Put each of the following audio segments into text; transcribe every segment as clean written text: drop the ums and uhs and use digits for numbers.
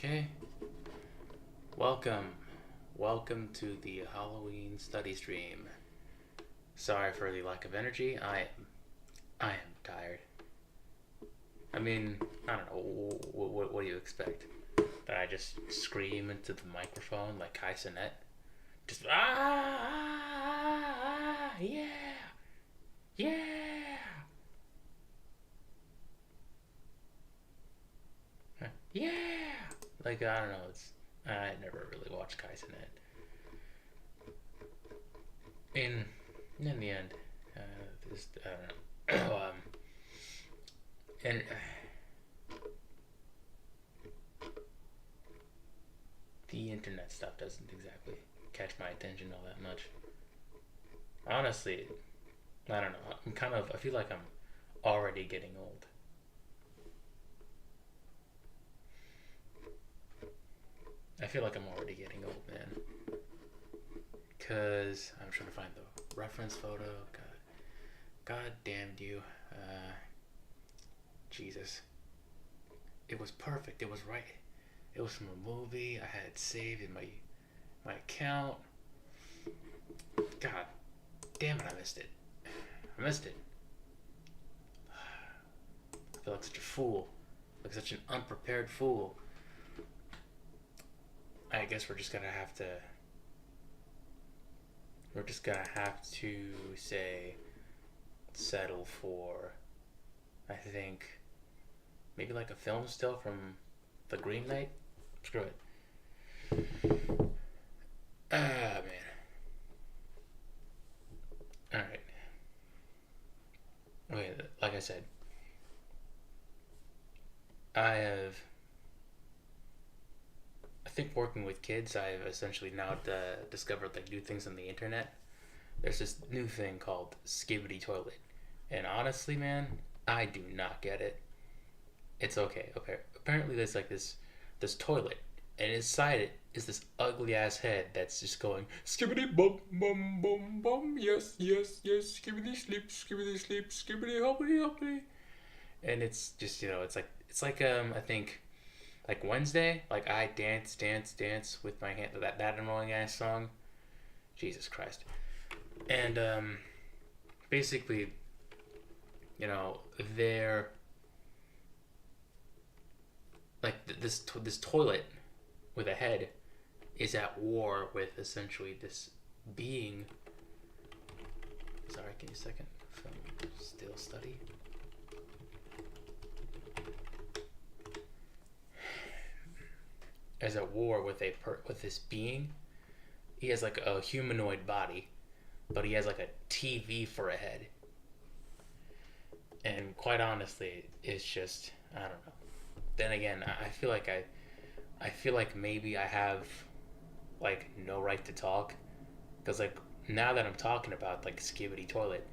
Okay, welcome. Welcome to the Halloween study stream. Sorry for the lack of energy. I am tired. I mean, I don't know. What do you expect? That I just scream into the microphone like Kai Cenat? Just yeah, yeah, yeah. Like I don't know. I never really watched Kai Cenat. In in the end, just I don't know. And the internet stuff doesn't exactly catch my attention all that much. Honestly, I don't know. I feel like I'm already getting old. I feel like I'm already getting old, man. Because I'm trying to find the reference photo. God damned you. Jesus. It was perfect. It was right. It was from a movie. I had it saved in my account. God damn it, I missed it. I missed it. I feel like such a fool. Like such an unprepared fool. I guess we're just gonna have to say settle for I think maybe like a film still from The Green Knight. Screw it. Ah man. Alright. Okay, like I said, I think working with kids, I've essentially now discovered like new things on the internet. There's this new thing called Skibbity Toilet, and honestly, man, I do not get it. It's okay. Okay, apparently there's like this toilet, and inside it is this ugly ass head that's just going skibbity bum bum bum bum. Yes, yes, yes. Skibbity sleep, skibbity sleep, skibbity hoppity hoppity. And it's just it's like I think like Wednesday, like I dance, dance, dance with my hand. That annoying ass song. Jesus Christ. And basically, you know, they're like this toilet with a head is at war with essentially this being. Sorry, give me a second. Film still study. Is at war with with this being. He has like a humanoid body, but he has like a TV for a head. And quite honestly, it's just I don't know. Then again, I feel like maybe I have like no right to talk because like now that I'm talking about like Skibbity Toilet,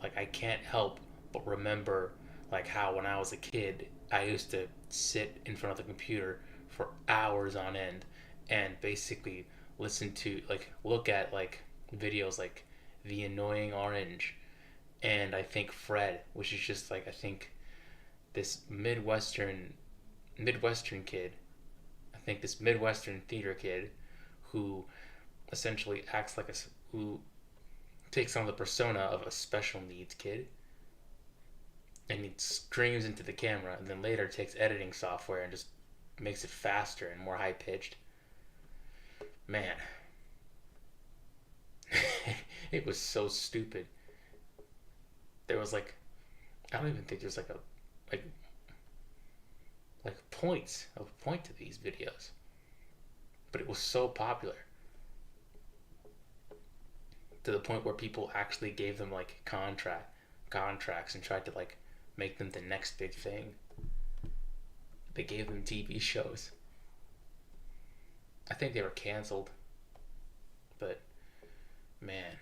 like I can't help but remember like how when I was a kid I used to sit in front of the computer for hours on end and basically listen to like look at like videos like The Annoying Orange and I think Fred, which is just like I think this Midwestern kid. I think this Midwestern theater kid who essentially acts like a who takes on the persona of a special needs kid and he screams into the camera and then later takes editing software and just makes it faster and more high pitched. Man, it was so stupid. There was like I don't even think there's like points of point to these videos, but it was so popular to the point where people actually gave them like contracts and tried to like make them the next big thing. They gave them TV shows. I think they were canceled, but man,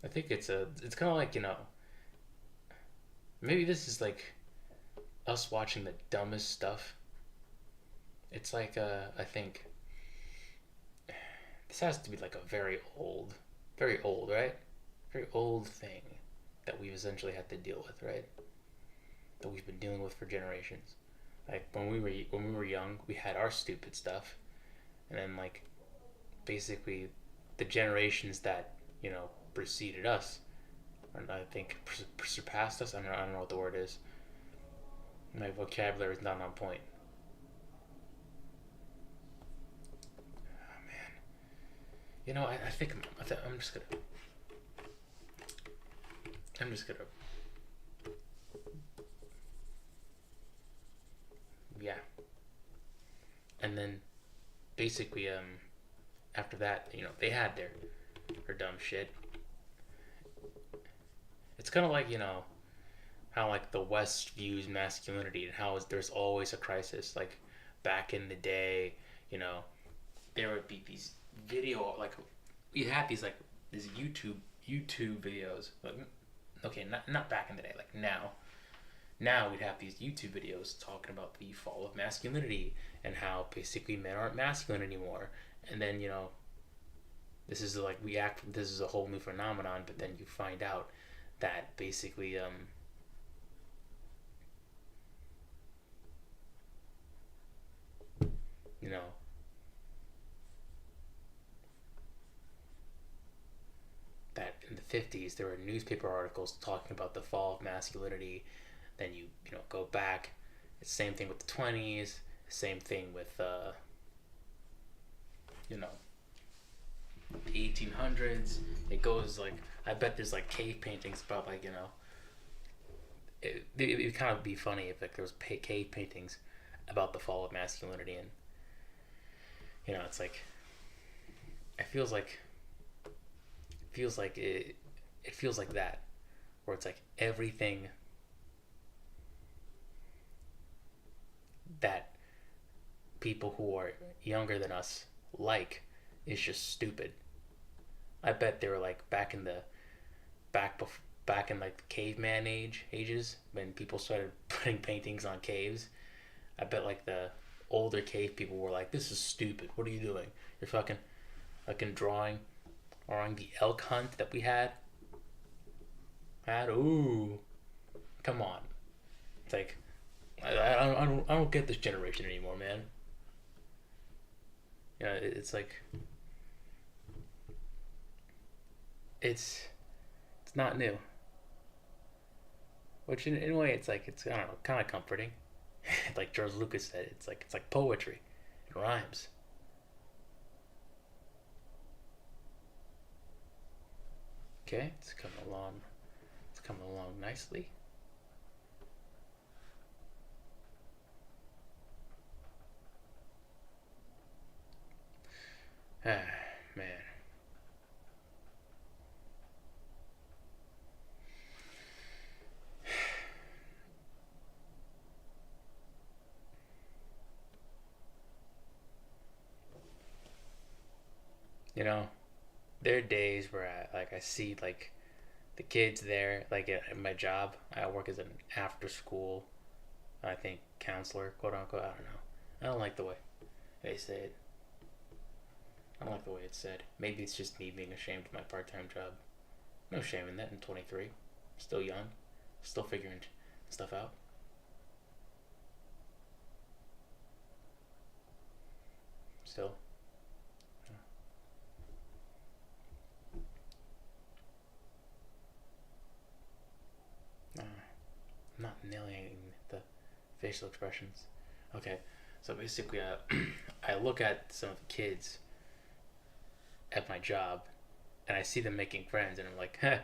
I think it's kind of like maybe this is like us watching the dumbest stuff. It's like I think this has to be like a very old, right? Very old thing that we've essentially had to deal with, right? That we've been dealing with for generations. Like when we were young, we had our stupid stuff, and then like basically the generations that preceded us, and I think surpassed us. I don't know what the word is. My vocabulary is not on point. Oh man, I think I'm just gonna I'm just gonna yeah, and then basically after that they had their dumb shit. It's kind of like how like the West views masculinity and how there's always a crisis. Like back in the day, you know, there would be these video like we had these YouTube videos. Like, okay, not back in the day, like now. Now we'd have these YouTube videos talking about the fall of masculinity and how basically men aren't masculine anymore. And then this is like this is a whole new phenomenon. But then you find out that basically you know that in the 50s there were newspaper articles talking about the fall of masculinity. Then you go back. It's the same thing with the 20s. Same thing with you know the 1800s. It goes like I bet there's like cave paintings about like it'd kind of be funny if like there was cave paintings about the fall of masculinity. And it's like it feels like it feels like that, where it's like everything that people who are younger than us like is just stupid. I bet they were like back back in like the caveman ages when people started putting paintings on caves. I bet like the older cave people were like, "This is stupid. What are you doing? You're fucking drawing on the elk hunt that we had. Ooh, come on." It's like I don't get this generation anymore, man. It's like it's it's not new. Which in a way, it's like it's I don't know, kind of comforting. Like George Lucas said, it's like poetry. It rhymes. Okay, it's coming along. It's coming along nicely. Ah, man. You know, there are days where I see like the kids there, like at my job. I work as an after school, I think counselor, quote unquote. I don't know. I don't like the way they say it. I don't like the way it's said. Maybe it's just me being ashamed of my part-time job. No shame in that. I'm 23, still young, still figuring stuff out. Still, uh, I'm not nailing the facial expressions. Okay, so basically, I look at some of the kids at my job, and I see them making friends, and I'm like, huh,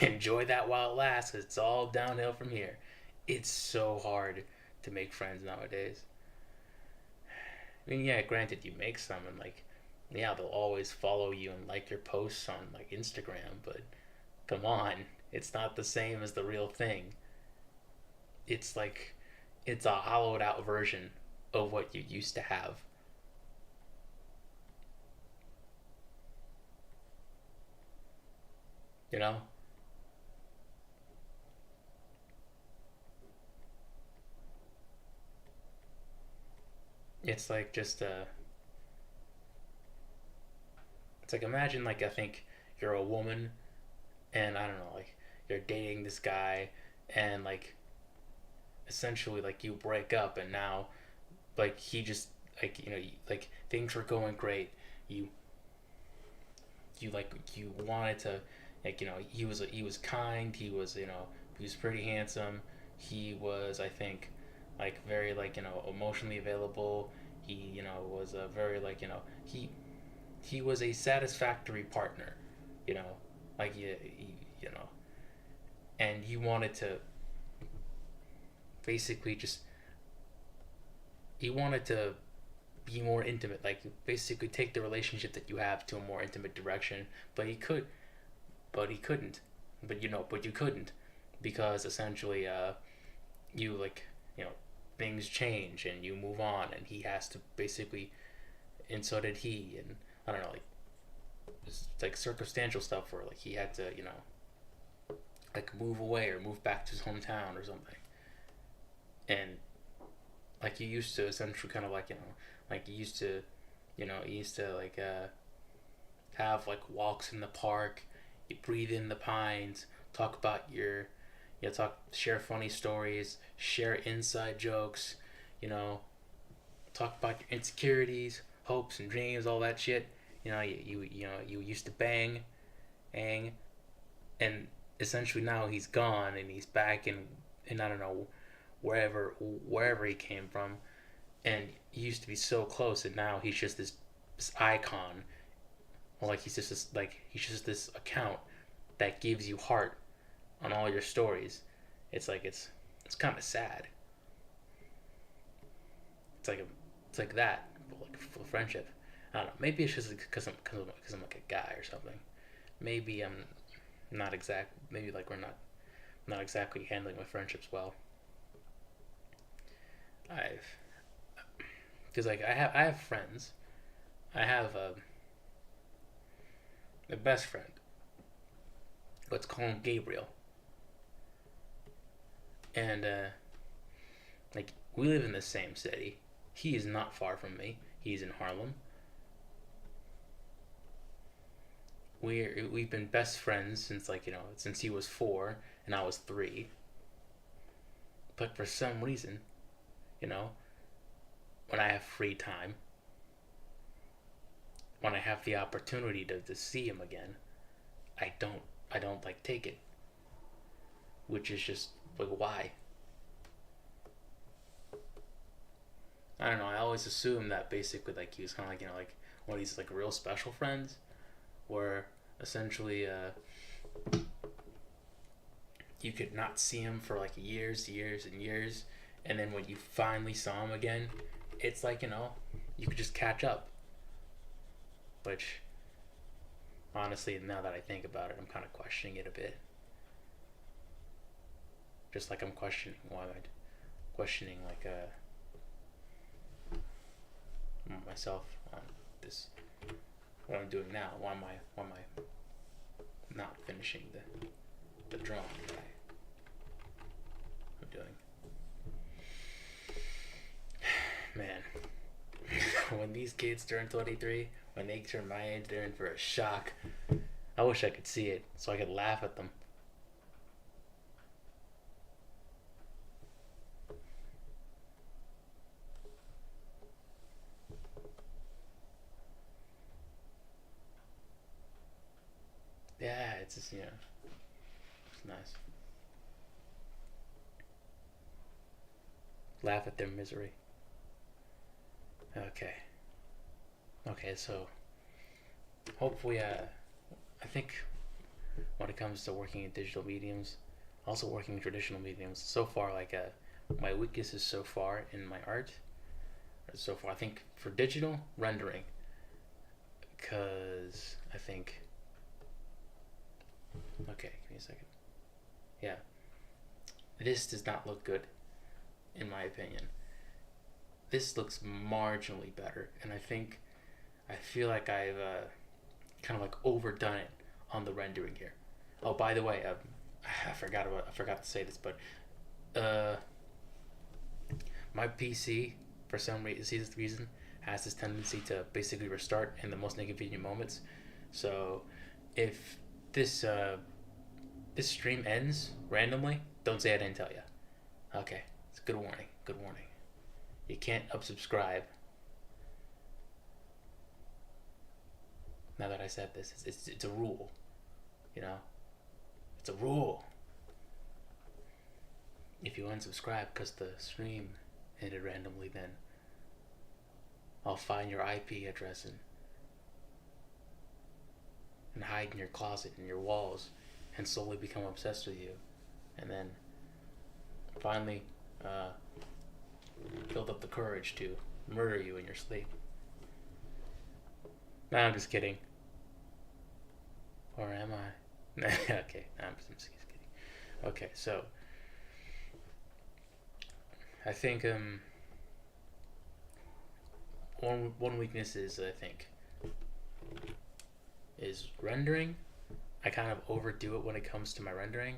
enjoy that while it lasts, 'cause it's all downhill from here. It's so hard to make friends nowadays. I mean, yeah, granted, you make some, and like, yeah, they'll always follow you and like your posts on like Instagram, but come on, it's not the same as the real thing. It's like, it's a hollowed out version of what you used to have. You know, it's like just It's like, imagine, like, I think you're a woman, and I don't know, like, you're dating this guy, and like, essentially, like, you break up, and now, like, he just, like, like, things were going great. You like, you wanted to, like, he was kind. He was pretty handsome. He was, I think, like, very, like, emotionally available. He, was a very, like, he was a satisfactory partner, you know, like, you know, and you wanted to basically just, you wanted to be more intimate, like, basically take the relationship that you have to a more intimate direction, but he couldn't, but you couldn't, because essentially, you, like, things change and you move on, and he has to basically, and so did he, and I don't know, like, it's like circumstantial stuff where, like, he had to, like, move away or move back to his hometown or something, and like, you used to essentially kind of, like, like, you used to, like, have, like, walks in the park, you breathe in the pines, talk about share funny stories, share inside jokes, you know, talk about your insecurities, hopes and dreams, all that shit. You used to bang, and essentially now he's gone and he's back in I don't know, wherever he came from, and he used to be so close, and now he's just this icon. Well, like, he's just this account that gives you heart on all your stories. It's like, it's kind of sad. It's like it's like that, but like, for friendship. I don't know. Maybe it's just because I'm like a guy or something. Maybe I'm not exact. Maybe, like, we're not exactly handling my friendships well. I've because, like, I have friends. I have a best friend. Let's call him Gabriel. And like, we live in the same city. He is not far from me. He's in Harlem. We've been best friends since, like, since he was 4 and I was 3. But for some reason, you know, when I have free time, when I have the opportunity to see him again, I don't like take it, which is just like, why? I don't know. I always assumed that basically, like, he was kind of like, like, one of these, like, real special friends, where essentially, you could not see him for, like, years and years, and then when you finally saw him again, it's like, you could just catch up. Which, honestly, now that I think about it, I'm kind of questioning it a bit. Just like I'm questioning, like, myself on this, what I'm doing now. Why am I not finishing the drawing that I'm doing? Man, when these kids turn 23, when they turn my age, they're in for a shock. I wish I could see it so I could laugh at them. Yeah, it's just, it's nice. Laugh at their misery. Okay. Okay, so hopefully, I think when it comes to working in digital mediums, also working in traditional mediums, so far, like, my weakness is so far in my art. So far, I think for digital rendering, because I think. Okay, give me a second. Yeah, this does not look good, in my opinion. This looks marginally better, and I feel like I've kind of, like, overdone it on the rendering here. Oh, by the way, I forgot to say this, but uh, my PC, for some reason, has this tendency to basically restart in the most inconvenient moments. So if this this stream ends randomly, don't say I didn't tell you. Okay, it's a good warning. Good warning. You can't unsubscribe. Now that I said this, it's a rule. You know, it's a rule. If you unsubscribe because the stream ended randomly, then I'll find your IP address and hide in your closet and your walls and slowly become obsessed with you. And then finally build up the courage to murder you in your sleep. Nah, I'm just kidding. Or am I? Okay, I'm just kidding. Okay, so I think one weakness is I think is rendering. I kind of overdo it when it comes to my rendering.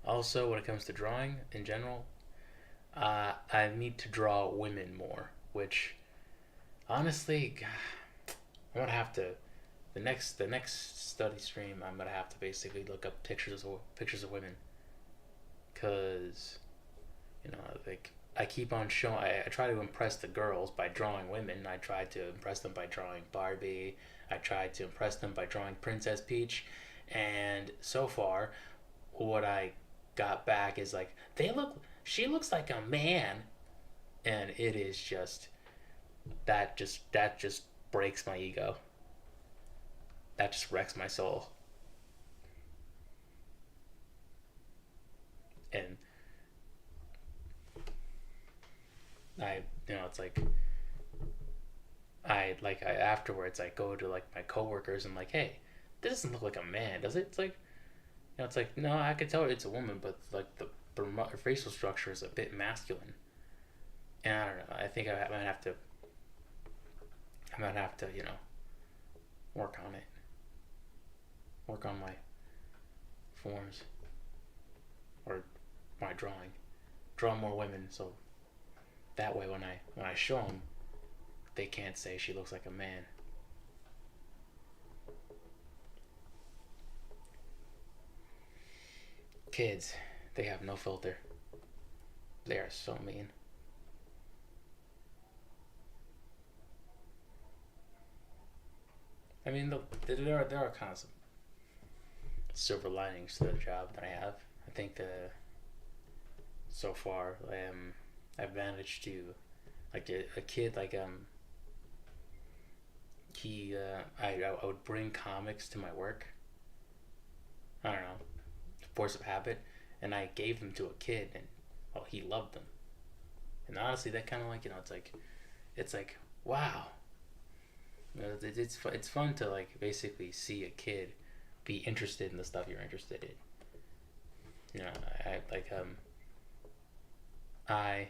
Also, when it comes to drawing in general, I need to draw women more. Which, honestly, I'm gonna have to. The next study stream, I'm gonna have to basically look up pictures of women, cause you know like I keep on showing. I try to impress the girls by drawing women. I try to impress them by drawing Barbie. I tried to impress them by drawing Princess Peach, and so far, what I got back is like they look. She looks like a man, and it is just that just breaks my ego. That just wrecks my soul. And it's like I afterwards I go to like my coworkers and like, hey, this doesn't look like a man, does it? It's like it's like no, I could tell it's a woman, but like the facial structure is a bit masculine. And I don't know. I think I might have to work on it, work on my forms or my drawing, draw more women so that way when I show them, they can't say she looks like a man. Kids, they have no filter. They are so mean. I mean, there are kind of some silver linings to the job that I have. I think so far I've managed to like a kid like he I would bring comics to my work. I don't know, force of habit, and I gave them to a kid, and well, he loved them. And honestly, that kind of like it's like wow, it's fun to like basically see a kid be interested in the stuff you're interested in. You know, I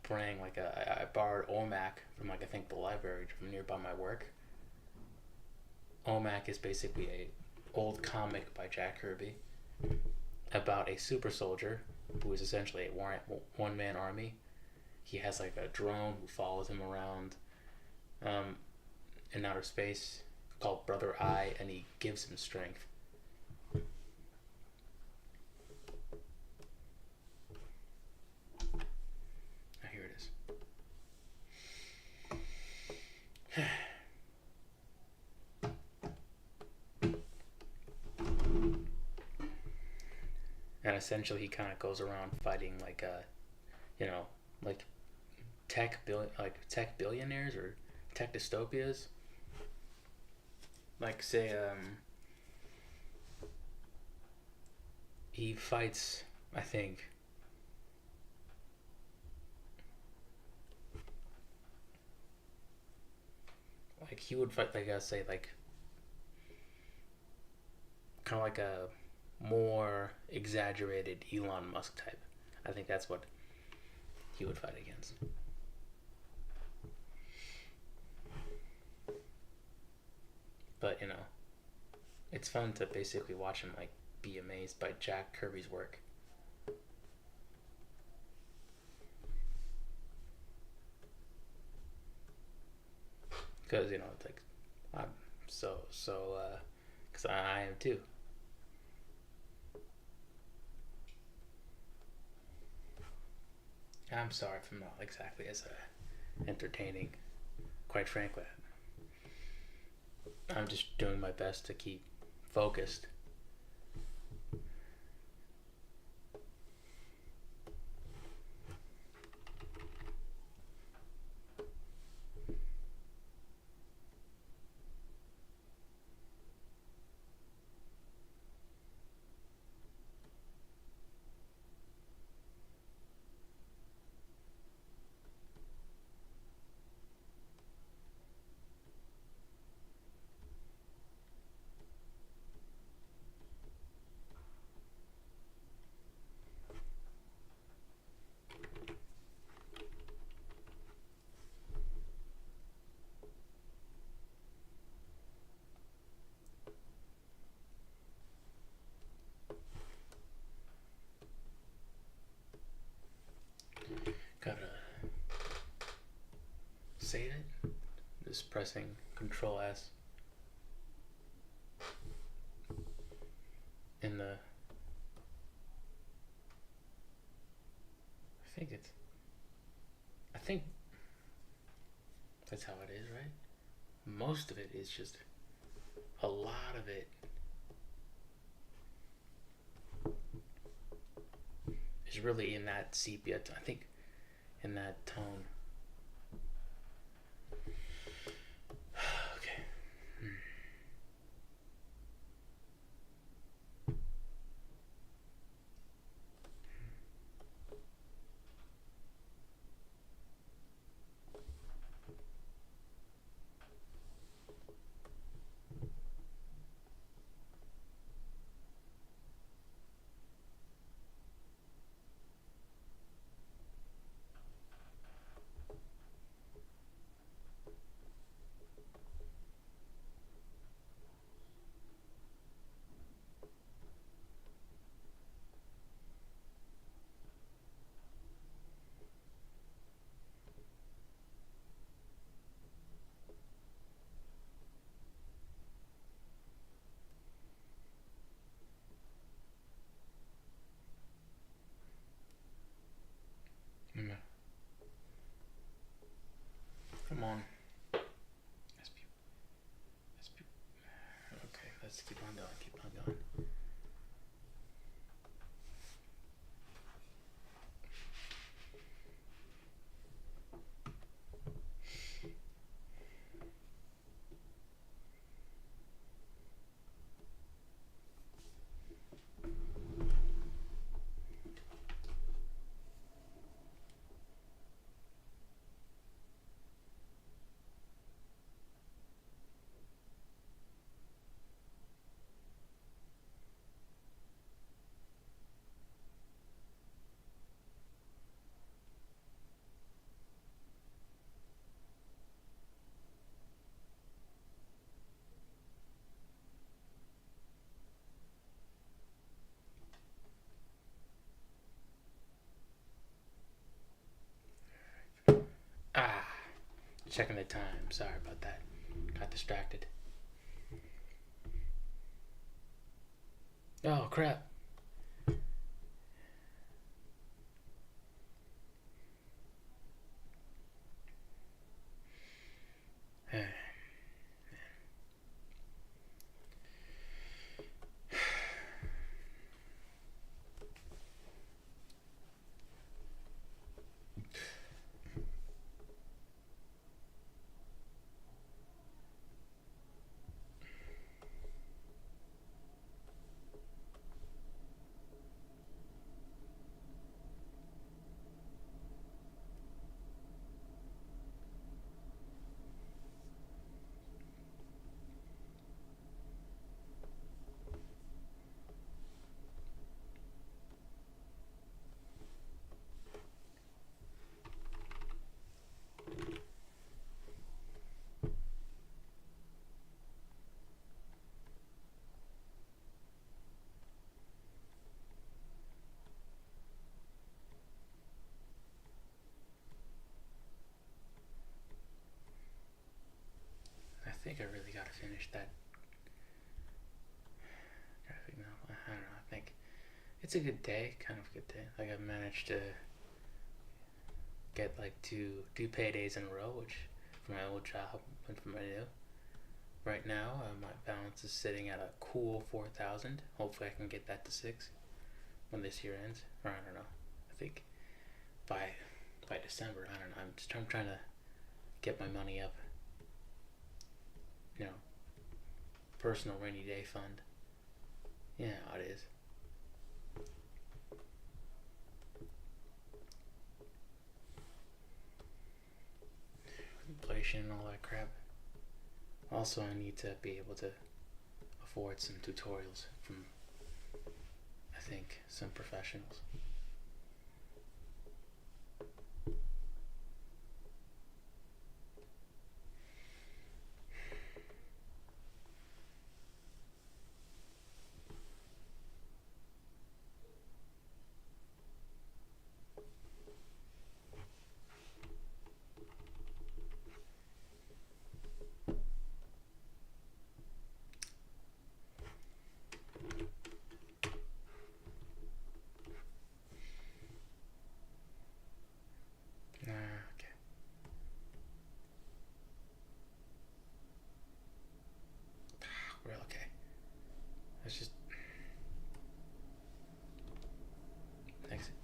bring like I borrowed OMAC from like I think the library from nearby my work. OMAC is basically a old comic by Jack Kirby about a super soldier who is essentially a one man army. He has like a drone who follows him around um, in outer space called Brother Eye, and he gives him strength. Oh, here it is. And essentially, he kind of goes around fighting like like tech billionaires or tech dystopias. Like say he fights, I think, like he would fight like I say like kind of like a more exaggerated Elon Musk type. I think that's what he would fight against. But it's fun to basically watch him like be amazed by Jack Kirby's work. Because it's like Because I am too. I'm sorry if I'm not exactly as entertaining. Quite frankly, I'm just doing my best to keep focused. Gotta save it. Just pressing Control S in the. I think it's. I think that's how it is, right? Most of it is just. A lot of it is really in that sepia. I think in that tone. Okay. Mm. Come on. Okay, let's keep on going. Keep on going. Ah, checking the time. Sorry about that. Got distracted. Oh crap. think I really gotta finish that graphic novel. I don't know. I think it's a good day, kind of a good day. Like I managed to get like two paydays in a row, which for my old job and for my new. Right now, my balance is sitting at a cool 4,000. Hopefully, I can get that to 6 when this year ends. Or I don't know. I think by December. I don't know. I'm trying to get my money up. You know, personal rainy day fund. Yeah, it is. Inflation and all that crap. Also, I need to be able to afford some tutorials from, I think, some professionals. Okay. We're okay. Let's just exit.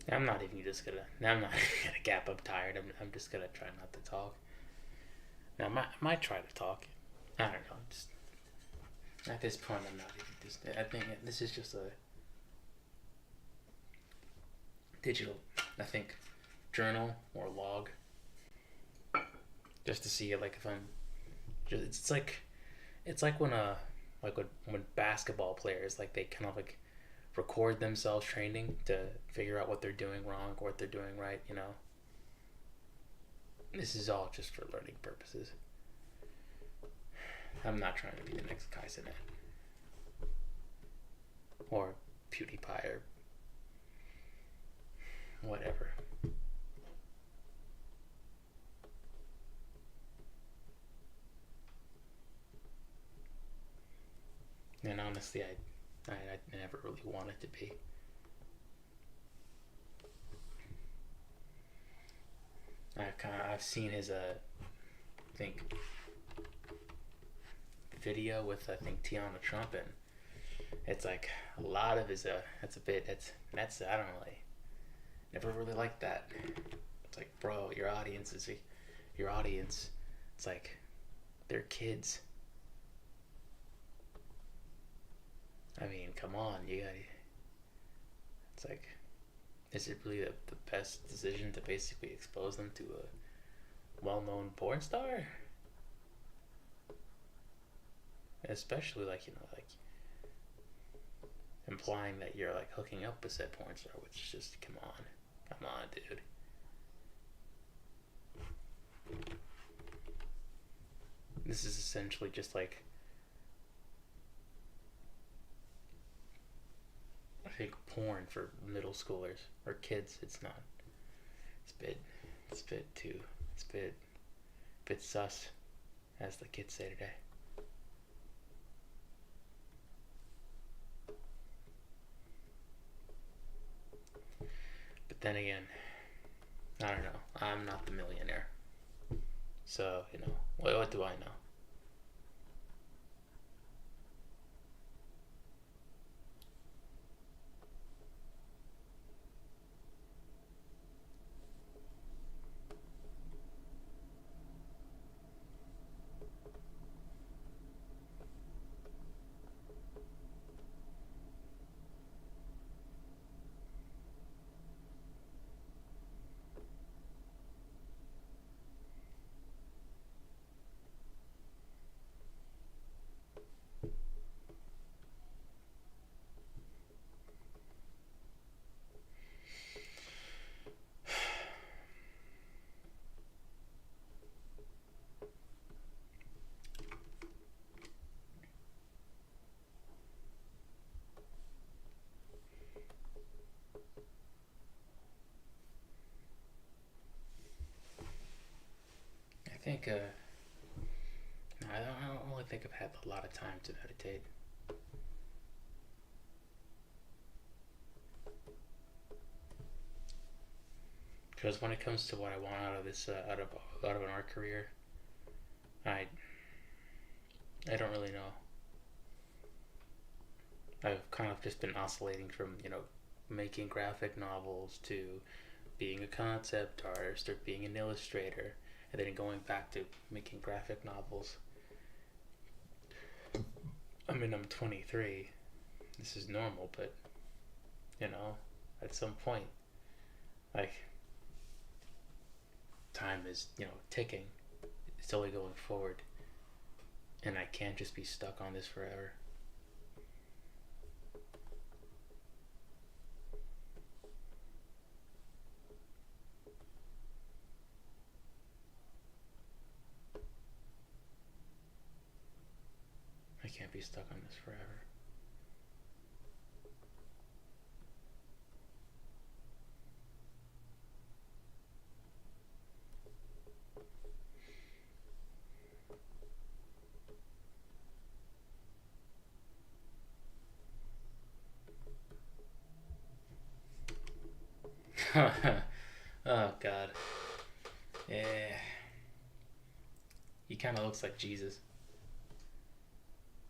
Yeah. I'm not even just gonna. I'm not even gonna gap. I'm tired. I'm just gonna try not to talk. Now, I might try to talk. I don't know. Just at this point, I'm not even. Just, I think this is just a digital. I think journal or log, just to see like if I'm. Just, it's like when when basketball players like they kind of like record themselves training to figure out what they're doing wrong or what they're doing right. You know. This is all just for learning purposes. I'm not trying to be the next Kai Cenat or PewDiePie or whatever. And honestly, I never really wanted to be. I've seen his I think video with I think Tiana Trump, and it's like a lot of his that's a bit that's I don't really never really liked that. It's like, bro, your audience. It's like they're kids. I mean, come on, you got. It's like, is it really the best decision to basically expose them to a well-known porn star? Especially like like implying that you're like hooking up with said porn star, which is just come on, dude. This is essentially just like think porn for middle schoolers or kids. It's not. It's a bit too. It's a bit sus, as the kids say today. But then again, I don't know. I'm not the millionaire, so what do I know? I think I don't really think I've had a lot of time to meditate. Because when it comes to what I want out of this, out of an art career, I I don't really know. I've kind of just been oscillating from making graphic novels to being a concept artist or being an illustrator, and then going back to making graphic novels. I mean, I'm 23. This is normal, but you know, at some point, like, time is ticking. It's only going forward, and I can't just be stuck on this forever. I can't be stuck on this forever. Oh God. Yeah. He kind of looks like Jesus.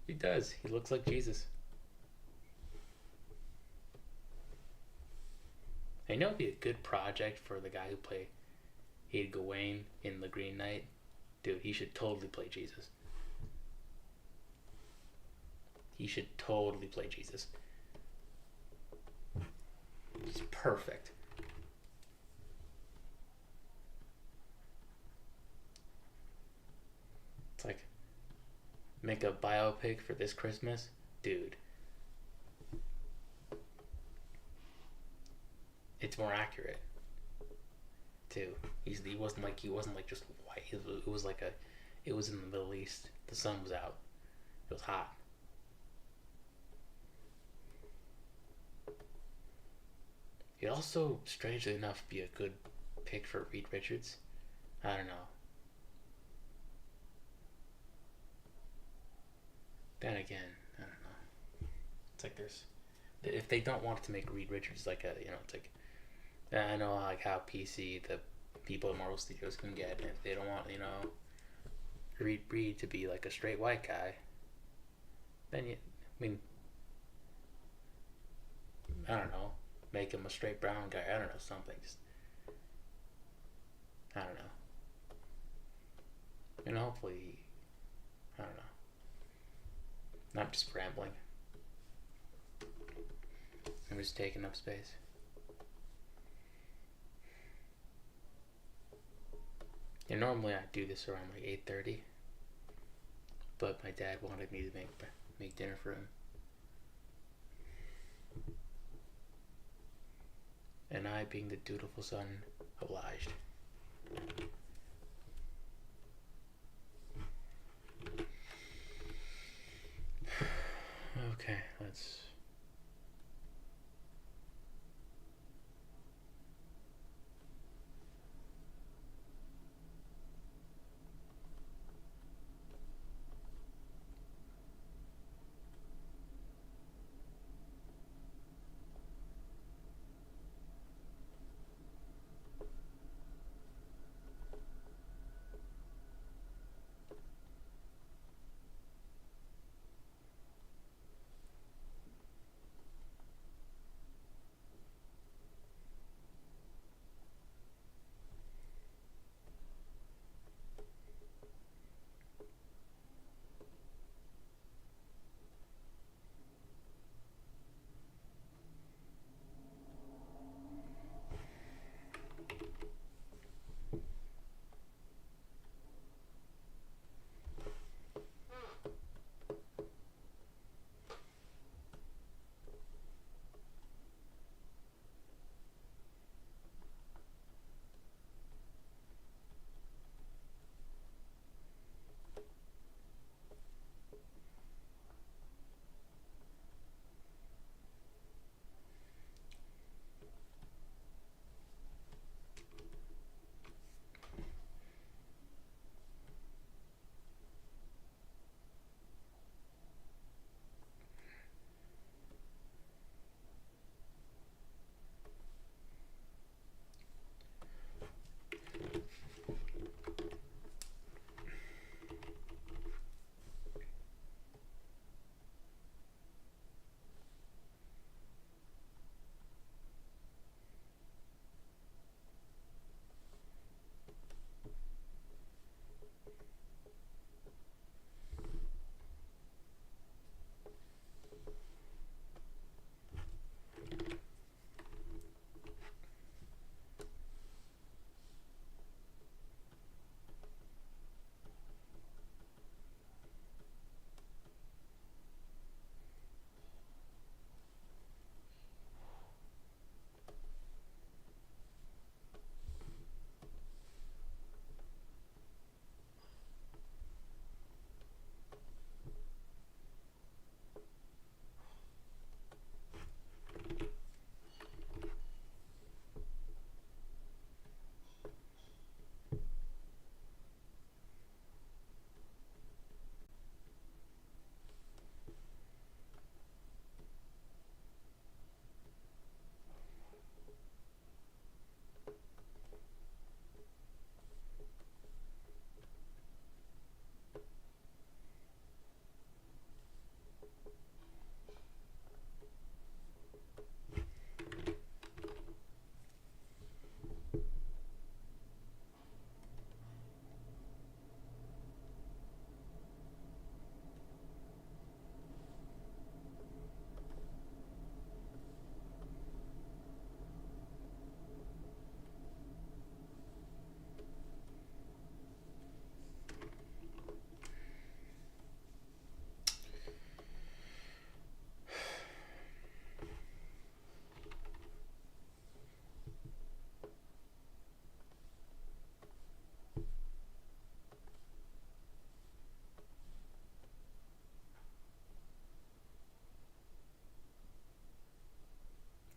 He does. He looks like Jesus. I know it'd be a good project for the guy who played Gawain in The Green Knight. Dude, he should totally play Jesus. He should totally play Jesus. He's perfect. It's like, make a biopic for this Christmas? Dude. It's more accurate too. He wasn't like just white. It was like it was in the Middle East. The sun was out. It was hot. He'd also, strangely enough, be a good pick for Reed Richards. I don't know. Then again, I don't know. It's like there's, if they don't want to make Reed Richards like it's like, I know like how PC the people at Marvel Studios can get, and if they don't want Reed to be like a straight white guy, then I mean, I don't know, make him a straight brown guy. I don't know, something. Just, I don't know. And hopefully, I don't know. Not just rambling. I'm just taking up space. And normally I do this around like 8:30, but my dad wanted me to make dinner for him, and I, being the dutiful son, obliged. Okay, let's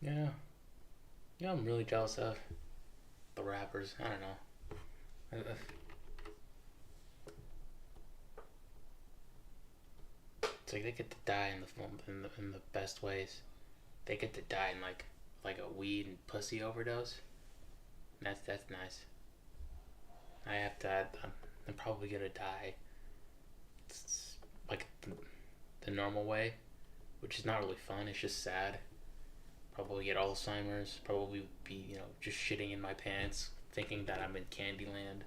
Yeah, yeah, I'm really jealous of the rappers. I don't know. It's like they get to die in the film in the best ways. They get to die in like a weed and pussy overdose. That's nice. I have to. I'm probably gonna die. It's like the normal way, which is not really fun. It's just sad. Probably get Alzheimer's. Probably be just shitting in my pants, thinking that I'm in Candyland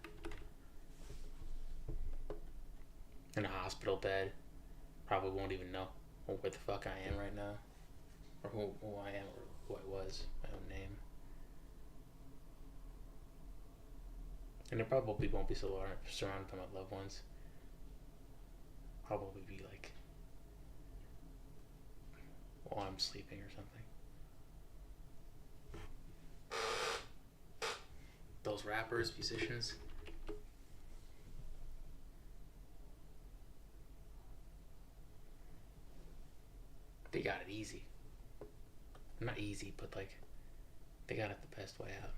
in a hospital bed. Probably won't even know where the fuck I am right now, or who I am, or who I was, my own name. And I probably won't be surrounded by my loved ones. Probably be like while I'm sleeping or something. Those rappers, musicians, they got it easy. Not easy, but like they got it the best way out.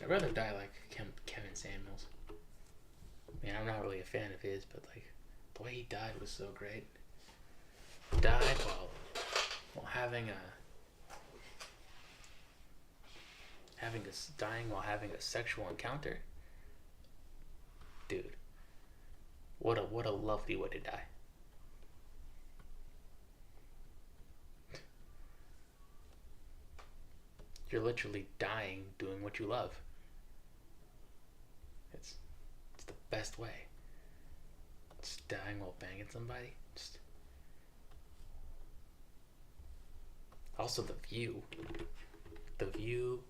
I'd rather die like Kevin Samuels. I mean, I'm not really a fan of his, but like the way he died was so great. Died while dying while having a sexual encounter. Dude, what a lovely way to die. You're literally dying doing what you love. It's it's the best way. Just dying while banging somebody. Just also the view. The view.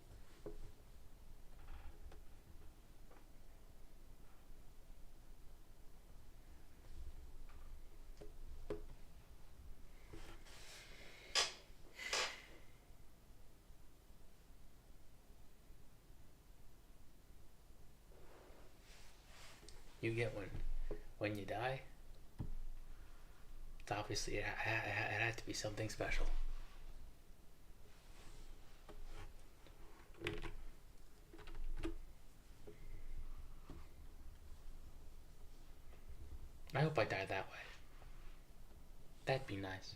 You get when you die. It's obviously it had to be something special. I hope I die that way. That'd be nice.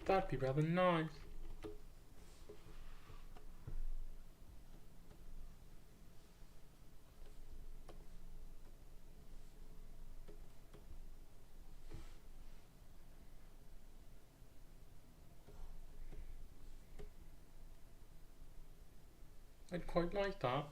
That'd be rather nice. I'd quite like that.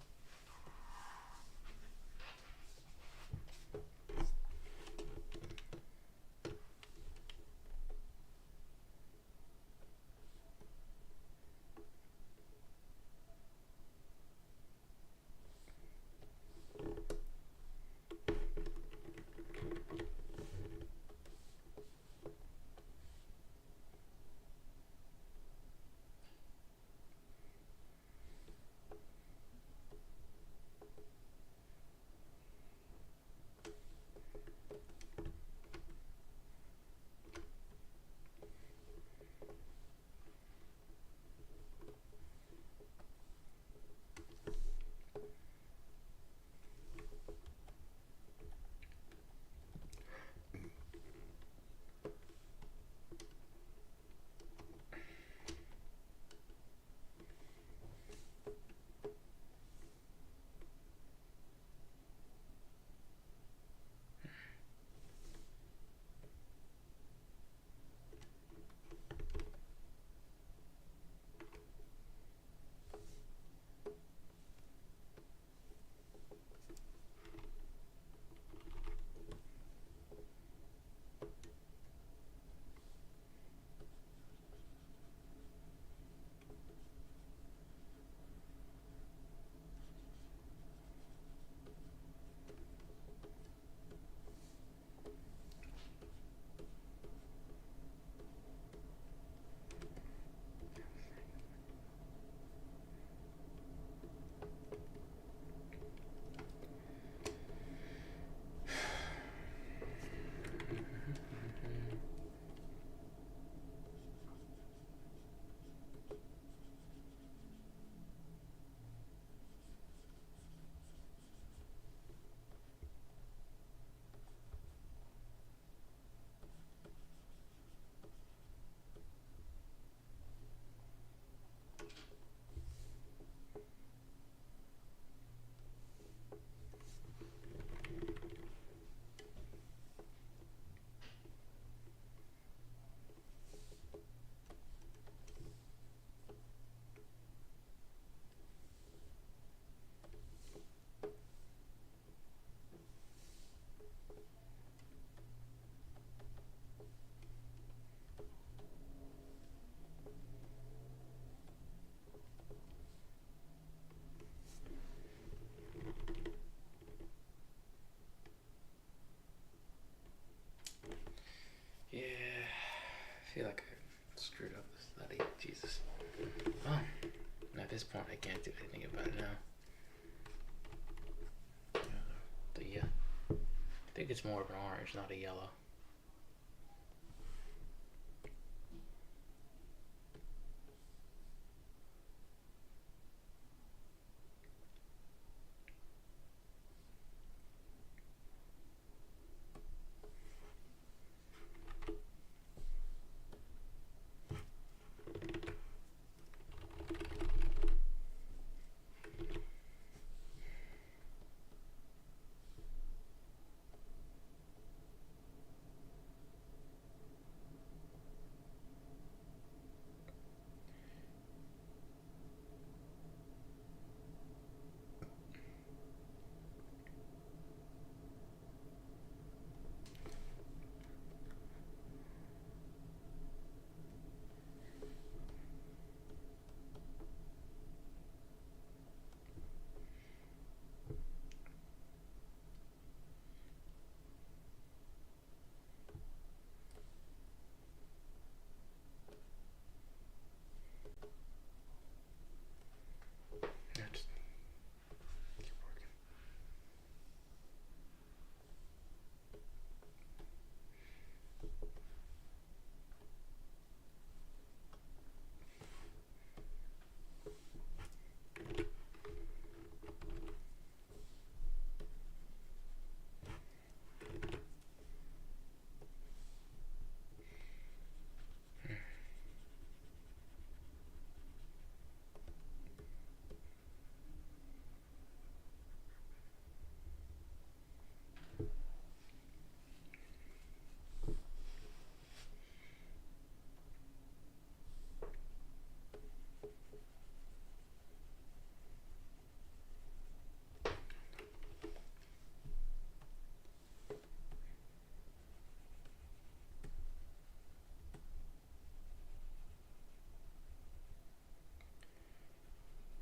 feel like I screwed up the study. Jesus. Oh, at this point, I can't do anything about it now. But yeah, I think it's more of an orange, not a yellow. Yeah, just keep working.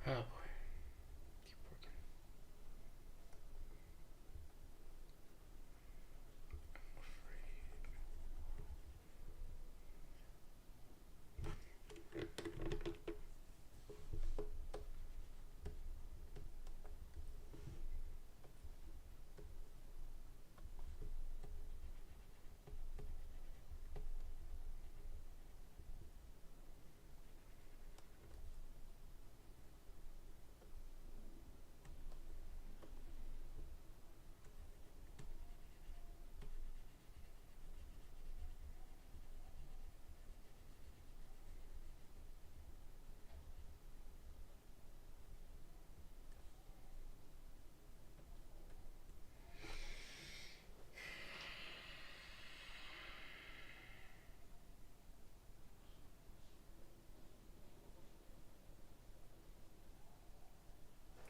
Oh boy, keep working.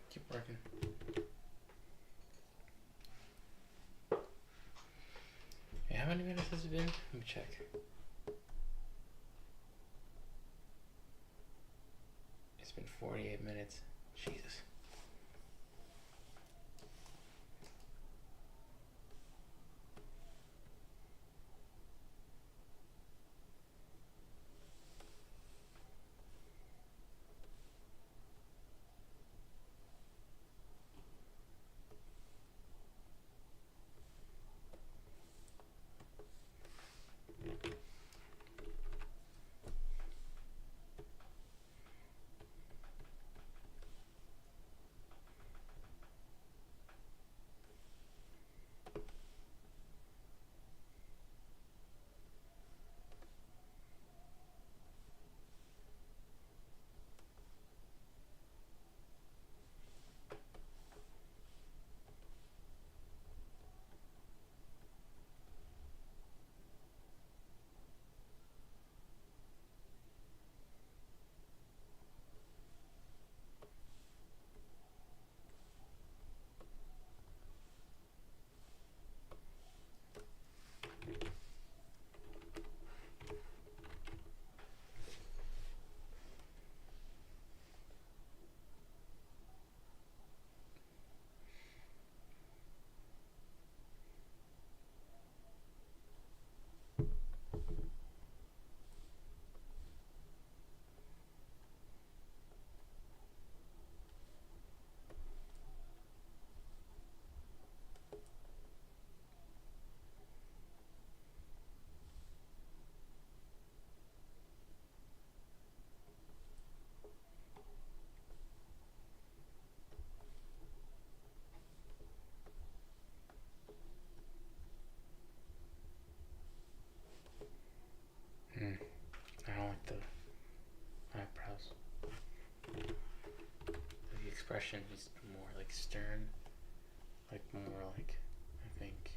Keep working. Hey, how many minutes has it been? Let me check. It's been 48 minutes. Jesus. expression. He's more like stern, like more like I think.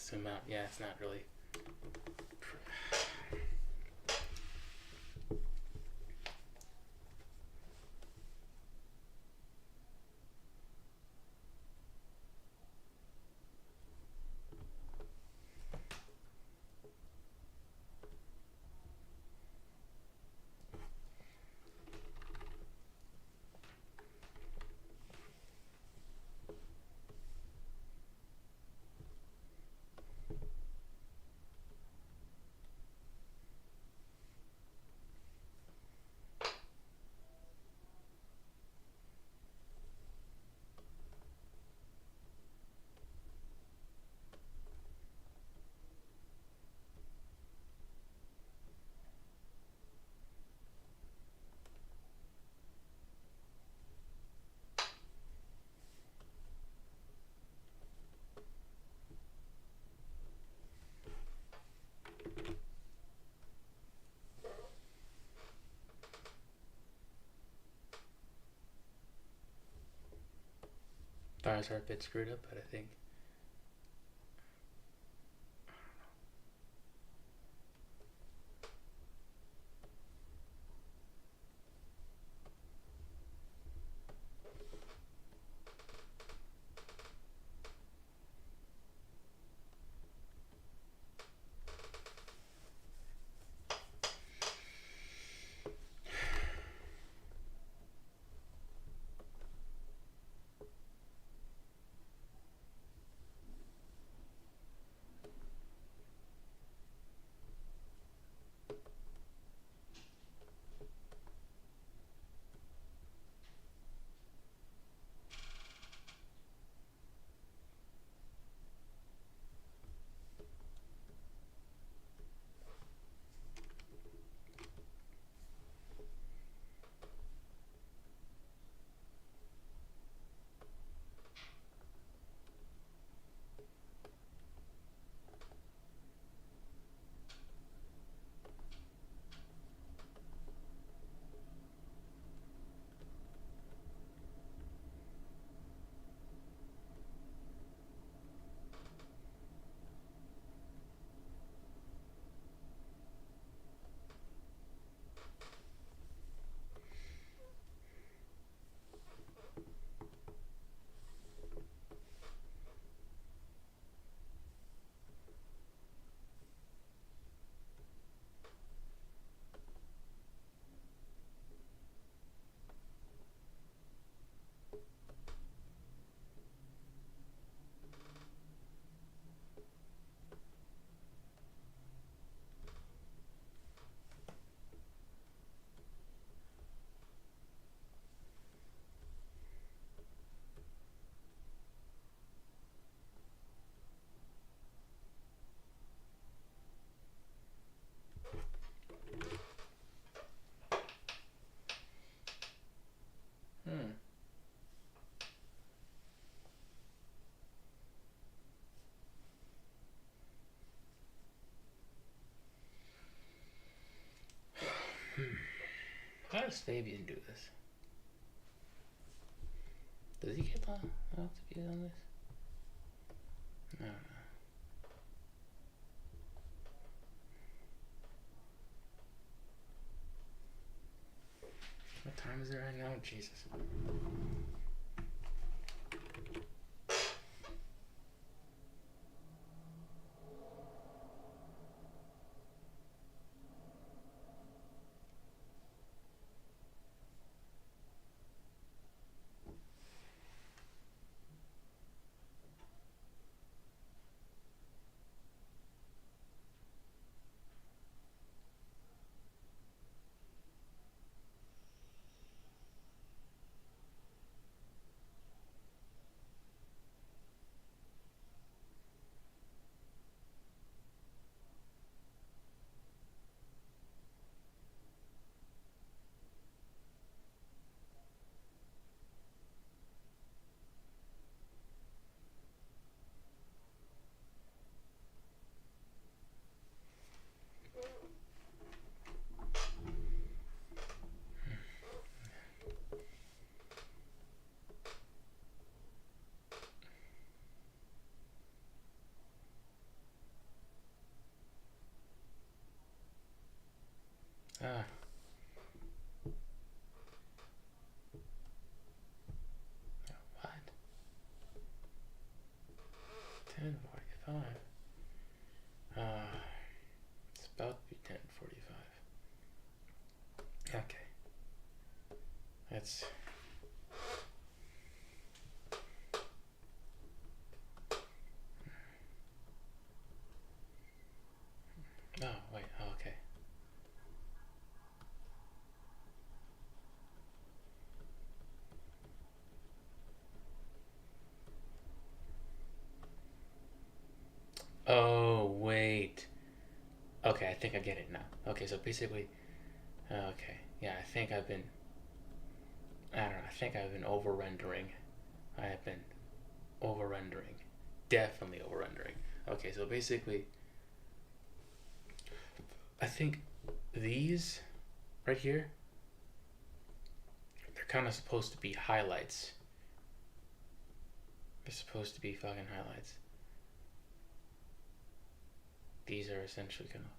zoom out. Yeah, it's not really. Bars are a bit screwed up, but I think. Hmm. How does Fabian do this? Does he get the views on this? No. What time is it right now? Jesus. 10:45. It's about to be 10:45. Okay. That's. Oh, wait. Oh, okay. Oh, wait. Okay, I think I get it now. Okay, so basically, okay. Yeah, I think I've been. I don't know. I think I've been over rendering. I have been over rendering. Definitely over rendering. Okay, so basically, I think these right here, they're kind of supposed to be highlights. They're supposed to be fucking highlights. These are essentially kind of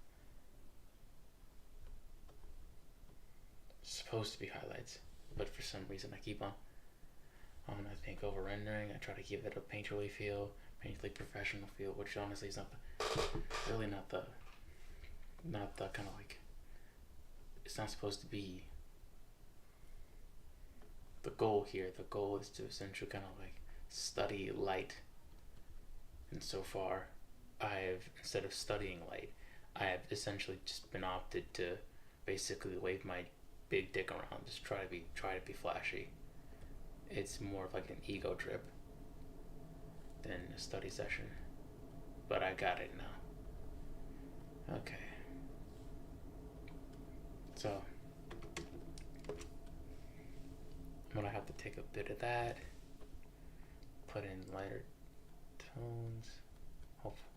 supposed to be highlights, but for some reason I keep on. I think over rendering. I try to give it a painterly feel, painterly professional feel, which honestly is not really not the kind of like. It's not supposed to be the goal here. The goal is to essentially kind of like study light. And so far, I've instead of studying light, I have essentially just been opted to basically wave my big dick around, just try to be flashy. It's more of like an ego trip than a study session. But I got it now. Okay. So I'm gonna have to take a bit of that, put in lighter tones. Hopefully.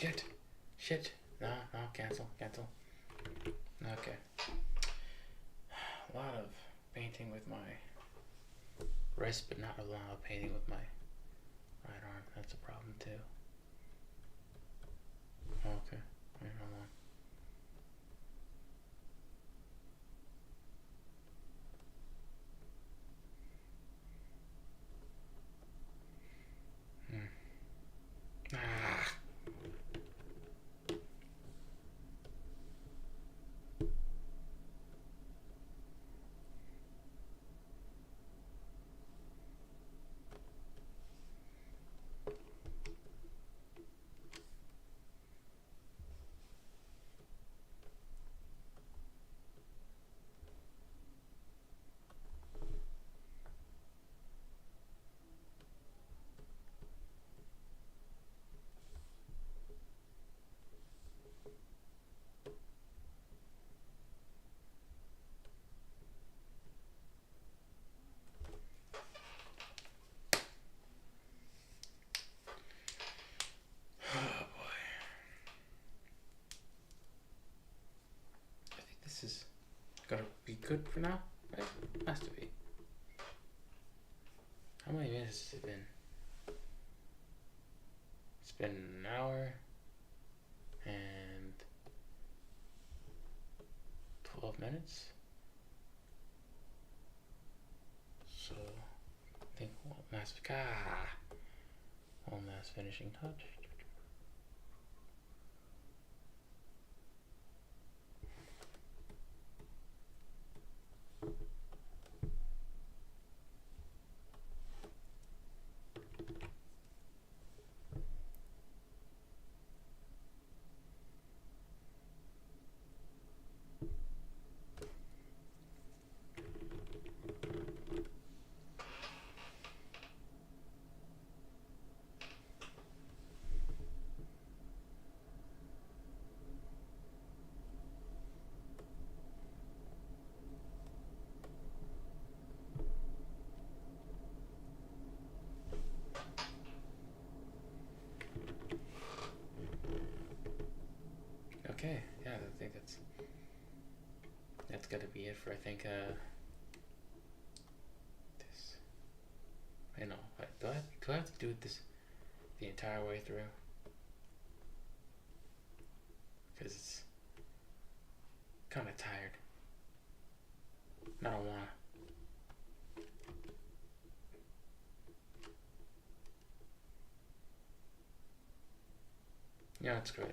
Shit. Shit. No, no, cancel, cancel. Okay. A lot of painting with my wrist, but not a lot of painting with my right arm. That's a problem too. Okay. Wait, hold on. Ah. Oh boy. I think this is gonna be good for now, right? Has to be. How many minutes has it been? It's been an hour and 12 minutes. So I think one last finishing touch. Okay, yeah, I think that's gotta be it for this. I know. Do I have to do this the entire way through? Because it's kind of tired. I don't wanna. Yeah, that's great.